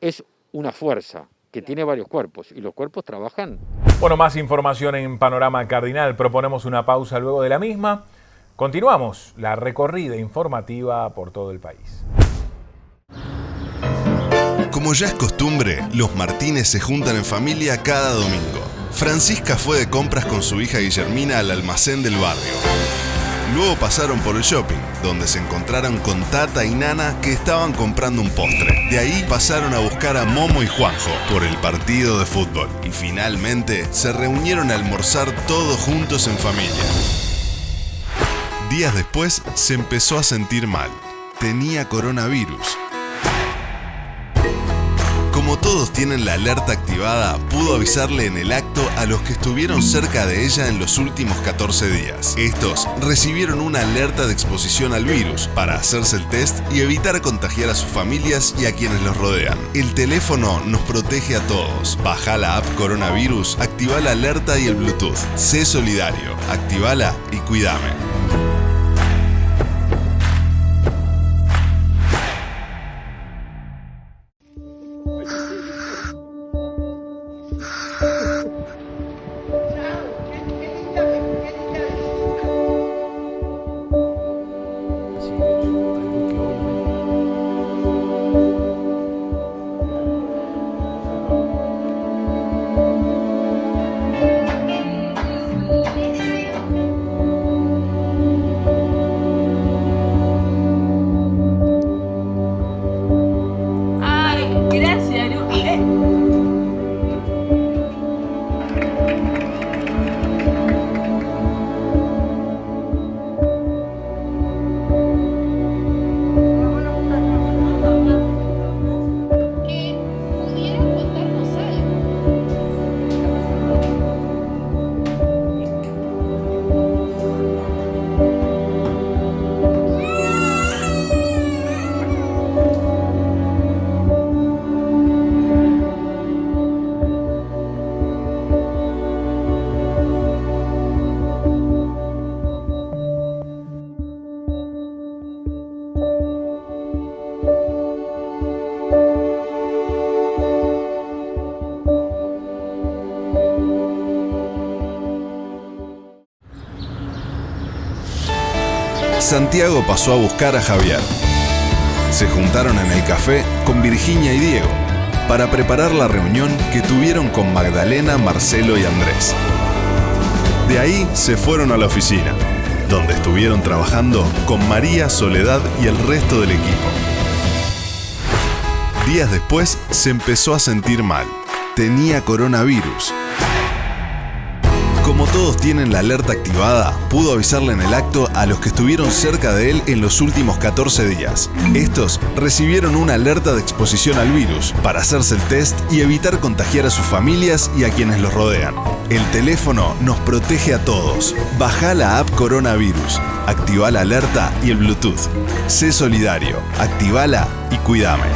es una fuerza que tiene varios cuerpos y los cuerpos trabajan. Bueno, más información en Panorama Cardinal. Proponemos una pausa luego de la misma. Continuamos la recorrida informativa por todo el país. Como ya es costumbre, los Martínez se juntan en familia cada domingo. Francisca fue de compras con su hija Guillermina al almacén del barrio. Luego pasaron por el shopping, donde se encontraron con Tata y Nana que estaban comprando un postre. De ahí pasaron a buscar a Momo y Juanjo por el partido de fútbol. Y finalmente se reunieron a almorzar todos juntos en familia. Días después se empezó a sentir mal. Tenía coronavirus. Como todos tienen la alerta activada, pudo avisarle en el acto a los que estuvieron cerca de ella en los últimos 14 días. Estos recibieron una alerta de exposición al virus para hacerse el test y evitar contagiar a sus familias y a quienes los rodean. El teléfono nos protege a todos. Baja la app Coronavirus, activa la alerta y el Bluetooth. Sé solidario, activala y cuídame. Santiago pasó a buscar a Javier. Se juntaron en el café con Virginia y Diego para preparar la reunión que tuvieron con Magdalena, Marcelo y Andrés. De ahí se fueron a la oficina, donde estuvieron trabajando con María, Soledad y el resto del equipo. Días después se empezó a sentir mal. Tenía coronavirus. Como todos tienen la alerta activada, pudo avisarle en el acto a los que estuvieron cerca de él en los últimos 14 días. Estos recibieron una alerta de exposición al virus para hacerse el test y evitar contagiar a sus familias y a quienes los rodean. El teléfono nos protege a todos. Bajá la app Coronavirus, activá la alerta y el Bluetooth. Sé solidario, activala y cuídame.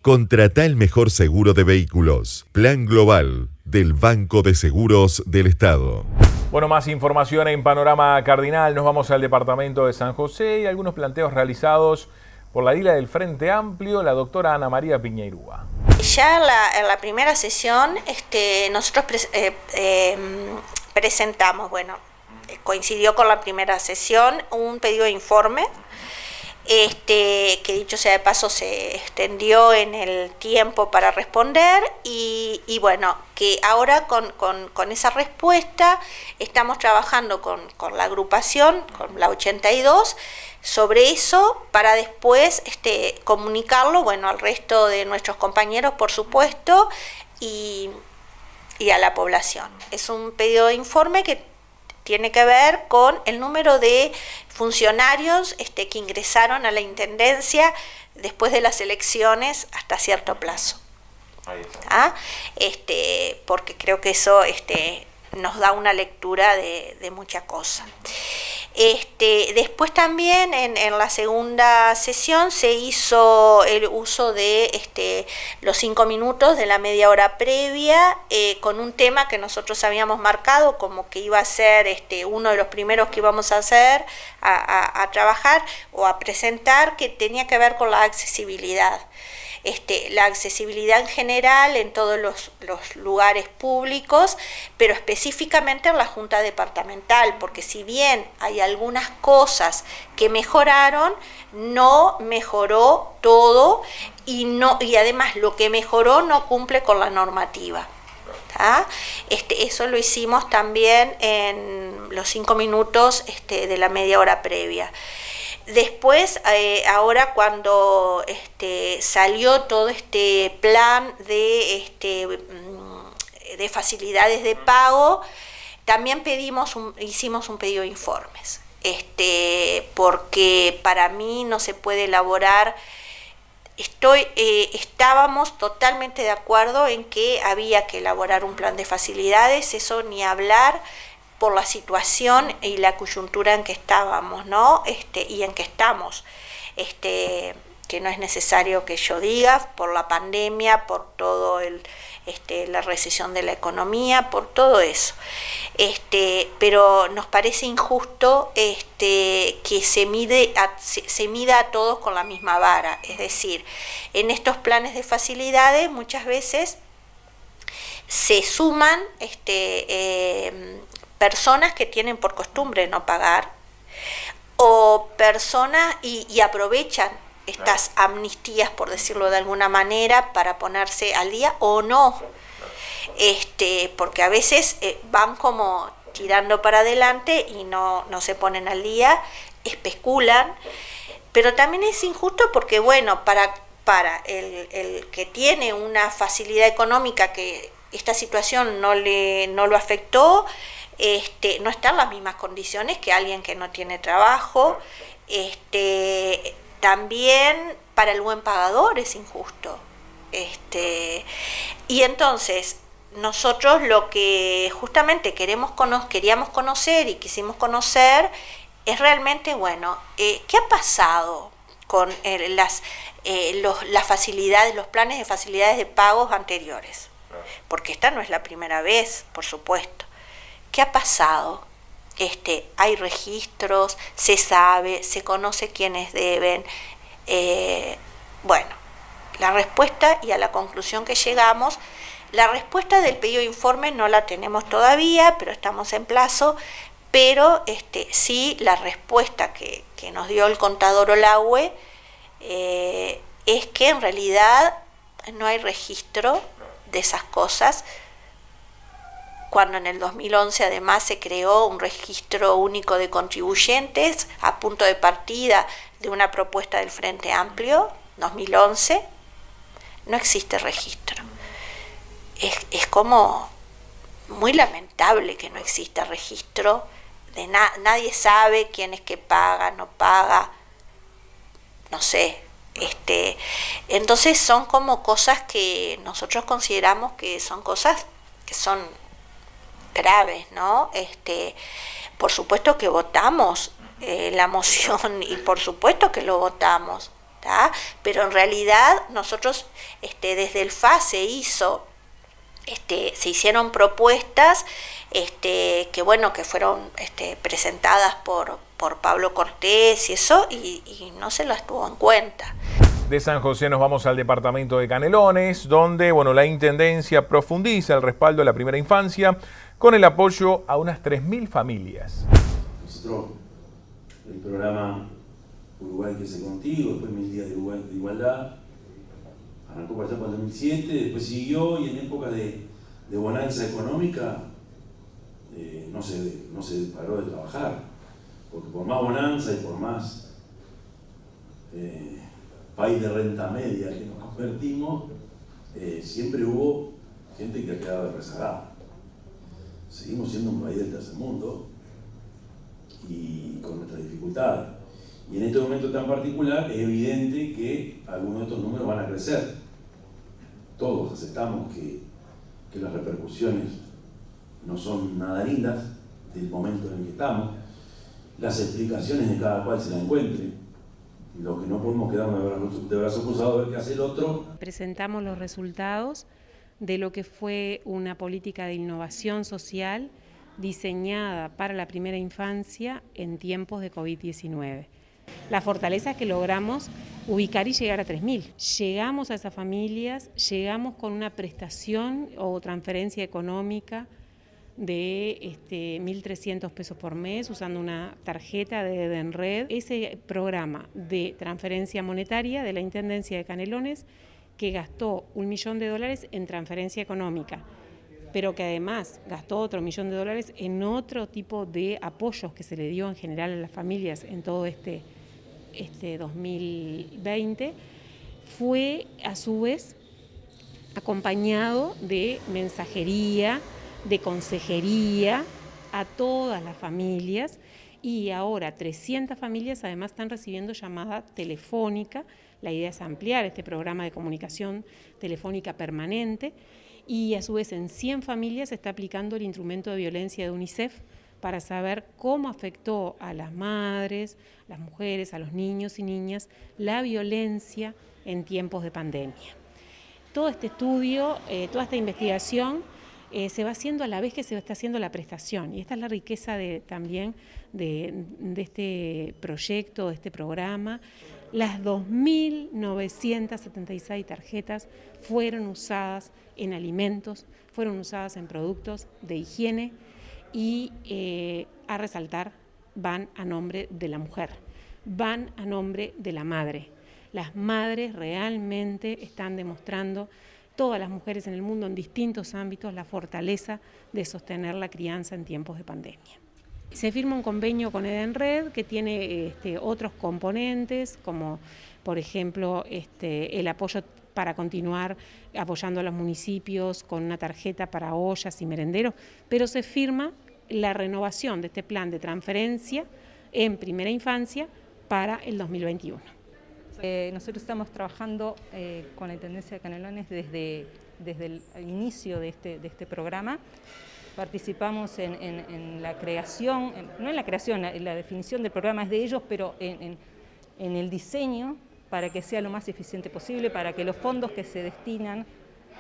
Contratá el mejor seguro de vehículos. Plan Global del Banco de Seguros del Estado. Bueno, más información en Panorama Cardinal. Nos vamos al departamento de San José y algunos planteos realizados por la edila del Frente Amplio, la doctora Ana María Piñeirúa. Ya en la primera sesión nosotros presentamos, coincidió con la primera sesión, un pedido de informe que dicho sea de paso se extendió en el tiempo para responder y bueno, que ahora con esa respuesta estamos trabajando con la agrupación, con la 82, sobre eso para después comunicarlo al resto de nuestros compañeros, por supuesto, y a la población. Es un pedido de informe que tiene que ver con el número de funcionarios que ingresaron a la Intendencia después de las elecciones hasta cierto plazo. Porque creo que eso nos da una lectura de mucha cosa. Después también en la segunda sesión se hizo el uso de los 5 minutos de la media hora previa con un tema que nosotros habíamos marcado como que iba a ser uno de los primeros que íbamos a hacer, a trabajar o a presentar, que tenía que ver con la accesibilidad. La accesibilidad en general en todos los lugares públicos, pero específicamente en la Junta Departamental, porque si bien hay algunas cosas que mejoraron, no mejoró todo y además lo que mejoró no cumple con la normativa. Eso lo hicimos también en los 5 minutos de la media hora previa. Después, ahora cuando salió todo este plan de facilidades de pago, también hicimos un pedido de informes, porque para mí no se puede elaborar. Estábamos totalmente de acuerdo en que había que elaborar un plan de facilidades, eso ni hablar, por la situación y la coyuntura en que estábamos, ¿no? Y en que estamos, que no es necesario que yo diga, por la pandemia, por todo la recesión de la economía, por todo eso. Pero nos parece injusto que se mida a todos con la misma vara. Es decir, en estos planes de facilidades muchas veces se suman personas que tienen por costumbre no pagar o personas y aprovechan estas amnistías, por decirlo de alguna manera, para ponerse al día o no, porque a veces van como tirando para adelante y no se ponen al día, especulan, pero también es injusto porque para el que tiene una facilidad económica que esta situación no lo afectó, no está en las mismas condiciones que alguien que no tiene trabajo. También para el buen pagador es injusto. Y entonces nosotros lo que justamente queríamos conocer y quisimos conocer es realmente, ¿qué ha pasado con las facilidades, los planes de facilidades de pagos anteriores? Porque esta no es la primera vez, por supuesto. ¿Qué ha pasado? Hay registros, se sabe, se conoce quiénes deben. La respuesta y a la conclusión que llegamos, la respuesta del pedido de informe no la tenemos todavía, pero estamos en plazo, pero sí la respuesta que nos dio el contador Olahue es que en realidad no hay registro de esas cosas cuando en el 2011 además se creó un registro único de contribuyentes a punto de partida de una propuesta del Frente Amplio, 2011, no existe registro. Es como muy lamentable que no exista registro, nadie sabe quién es que paga, no paga, no sé. Entonces son como cosas que nosotros consideramos que son cosas que son graves, ¿no? Por supuesto que votamos la moción y por supuesto que lo votamos, ¿tá? Pero en realidad nosotros desde el FA se hicieron propuestas que bueno, que fueron presentadas por Pablo Cortés y eso, y no se las tuvo en cuenta. De San José nos vamos al departamento de Canelones, donde la Intendencia profundiza el respaldo a la primera infancia con el apoyo a unas 3.000 familias. Nosotros, el programa Uruguay Crece Contigo, después 1000 días de igualdad, arrancó por allá por el 2007, después siguió, y en época de bonanza económica no se paró de trabajar, porque por más bonanza y por más país de renta media que nos convertimos, siempre hubo gente que ha quedado rezagada. Seguimos siendo un país del tercer mundo y con nuestras dificultades. Y en este momento tan particular es evidente que algunos de estos números van a crecer. Todos aceptamos que las repercusiones no son nada lindas del momento en el que estamos. Las explicaciones de cada cual se las encuentre. Lo que no podemos quedarnos de brazos cruzados a ver qué hace el otro. Presentamos los resultados de lo que fue una política de innovación social diseñada para la primera infancia en tiempos de COVID-19. La fortaleza es que logramos ubicar y llegar a 3.000. Llegamos a esas familias, llegamos con una prestación o transferencia económica de 1.300 pesos por mes usando una tarjeta de Edenred. Ese programa de transferencia monetaria de la Intendencia de Canelones, que gastó $1 millón en transferencia económica, pero que además gastó otro $1 millón en otro tipo de apoyos que se le dio en general a las familias en todo este 2020, fue a su vez acompañado de mensajería, de consejería a todas las familias, y ahora 300 familias además están recibiendo llamada telefónica. La idea es ampliar este programa de comunicación telefónica permanente, y a su vez en 100 familias se está aplicando el instrumento de violencia de UNICEF para saber cómo afectó a las madres, las mujeres, a los niños y niñas la violencia en tiempos de pandemia. Todo este estudio, toda esta investigación se va haciendo a la vez que se está haciendo la prestación, y esta es la riqueza también de este proyecto, de este programa. Las 2.976 tarjetas fueron usadas en alimentos, fueron usadas en productos de higiene y, a resaltar, van a nombre de la mujer, van a nombre de la madre. Las madres realmente están demostrando, todas las mujeres en el mundo en distintos ámbitos, la fortaleza de sostener la crianza en tiempos de pandemia. Se firma un convenio con Edenred que tiene otros componentes, como por ejemplo el apoyo para continuar apoyando a los municipios con una tarjeta para ollas y merenderos, pero se firma la renovación de este plan de transferencia en primera infancia para el 2021. Nosotros estamos trabajando con la Intendencia de Canelones desde el inicio de este programa. Participamos en la creación, no en la creación, la definición del programa es de ellos, pero en el diseño para que sea lo más eficiente posible, para que los fondos que se destinan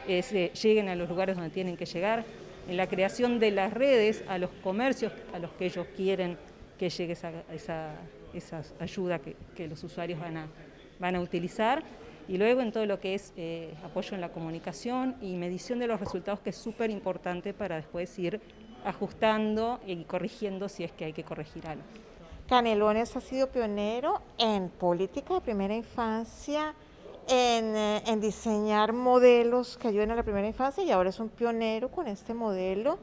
lleguen a los lugares donde tienen que llegar, en la creación de las redes a los comercios a los que ellos quieren que llegue esa ayuda que los usuarios van a utilizar, y luego en todo lo que es apoyo en la comunicación y medición de los resultados, que es súper importante para después ir ajustando y corrigiendo si es que hay que corregir algo. Canelones ha sido pionero en política de primera infancia, en diseñar modelos que ayuden a la primera infancia, y ahora es un pionero con este modelo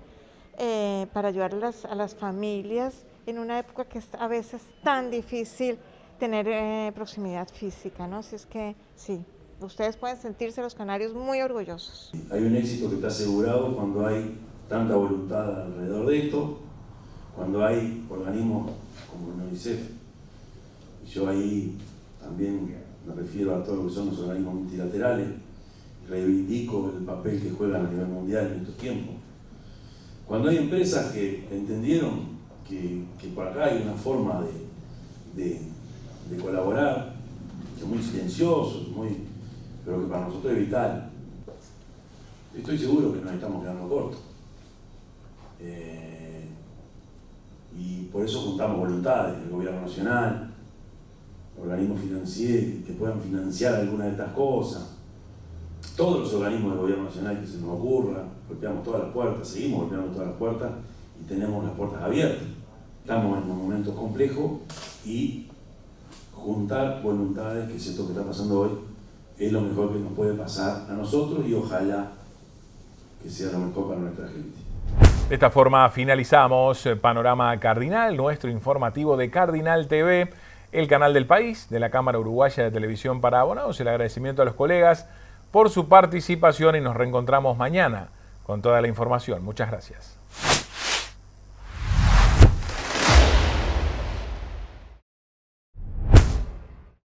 para ayudar a las familias en una época que es a veces tan difícil tener proximidad física, ¿no? Así es que sí, ustedes pueden sentirse los canarios muy orgullosos. Hay un éxito que está asegurado cuando hay tanta voluntad alrededor de esto, cuando hay organismos como el UNICEF. Y yo ahí también me refiero a todo lo que son los organismos multilaterales y reivindico el papel que juegan a nivel mundial en estos tiempos. Cuando hay empresas que entendieron que por acá hay una forma de colaborar, que es muy silencioso, pero que para nosotros es vital. Estoy seguro que nos estamos quedando cortos. Y por eso juntamos voluntades, el gobierno nacional, organismos financieros que puedan financiar alguna de estas cosas, todos los organismos del gobierno nacional que se nos ocurra, golpeamos todas las puertas, seguimos golpeando todas las puertas y tenemos las puertas abiertas. Estamos en un momento complejo y juntar voluntades, que es esto que está pasando hoy, es lo mejor que nos puede pasar a nosotros y ojalá que sea lo mejor para nuestra gente. De esta forma finalizamos Panorama Cardinal, nuestro informativo de Cardinal TV, el canal del país, de la Cámara Uruguaya de Televisión para Abonados. El agradecimiento a los colegas por su participación y nos reencontramos mañana con toda la información. Muchas gracias.